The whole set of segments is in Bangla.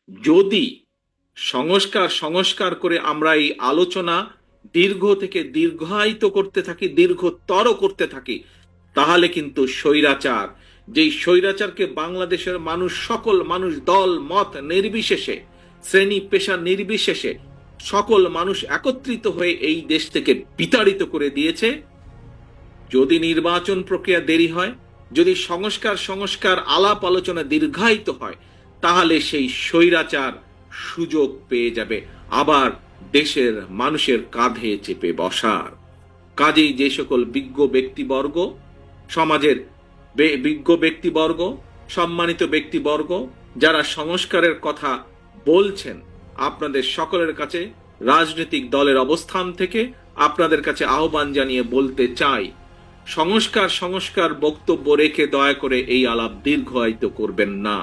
যদি সংস্কার সংস্কার করে আমরা এই আলোচনা দীর্ঘ থেকে দীর্ঘায়িত করতে থাকি, দীর্ঘতর করতে থাকি, তাহলে কিন্তু স্বৈরাচার, যেই স্বৈরাচারকে বাংলাদেশের মানুষ, সকল মানুষ, দল মত নির্বিশেষে, শ্রেণী পেশা নির্বিশেষে সকল মানুষ একত্রিত হয়ে এই দেশ থেকে বিতাড়িত করে দিয়েছে, যদি নির্বাচন প্রক্রিয়া দেরি হয়, যদি সংস্কার আলাপ আলোচনা দীর্ঘায়িত হয়, তাহলে সেই স্বৈরাচার সুযোগ পেয়ে যাবে আবার দেশের মানুষের কাঁধে চেপে বসার। কাজেই যে সকল বিজ্ঞ ব্যক্তিবর্গ, সমাজের বিজ্ঞ ব্যক্তিবর্গ, সম্মানিত ব্যক্তিবর্গ যারা সংস্কারের কথা বলছেন, আপনাদের সকলের কাছে রাজনৈতিক দলের অবস্থান থেকে আপনাদের কাছে আহ্বান জানিয়ে বলতে চাই, সংস্কার বক্তব্য রেখে দয়া করে এই আলাপ দীর্ঘায়িত করবেন না।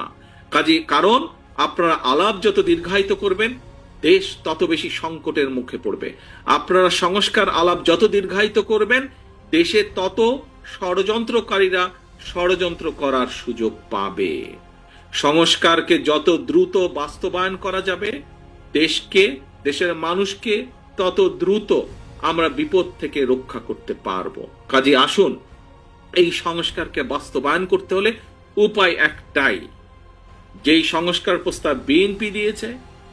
কারণ আপনারা আলাপ যত দীর্ঘায়িত করবেন, দেশ তত বেশি সংকটের মুখে পড়বে। আপনারা সংস্কার আলাপ যত দীর্ঘায়িত করবেন, দেশে তত ষড়যন্ত্রকারীরা ষড়যন্ত্র করার সুযোগ পাবে। সংস্কারকে যত দ্রুত বাস্তবায়ন করা যাবে, দেশকে, দেশের মানুষকে তত দ্রুত আমরা বিপদ থেকে রক্ষা করতে পারবো। কাজে আসুন, এই সংস্কারকে বাস্তবায়ন করতে হলে উপায় একটাই। যেই সংস্কার প্রস্তাব বিএনপি দিয়েছে,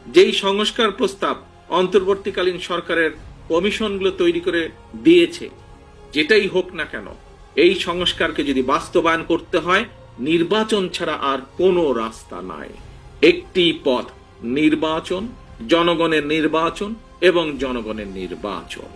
যেই সংস্কার প্রস্তাব অন্তর্বর্তীকালীন সরকারের কমিশনগুলো তৈরি করে দিয়েছে, যেটাই হোক না কেন, এই সংস্কারকে যদি বাস্তবায়ন করতে হয়, নির্বাচন ছাড়া আর কোনো রাস্তা নাই। একটি পথ, নির্বাচন, জনগণের নির্বাচন এবং জনগণের নির্বাচন।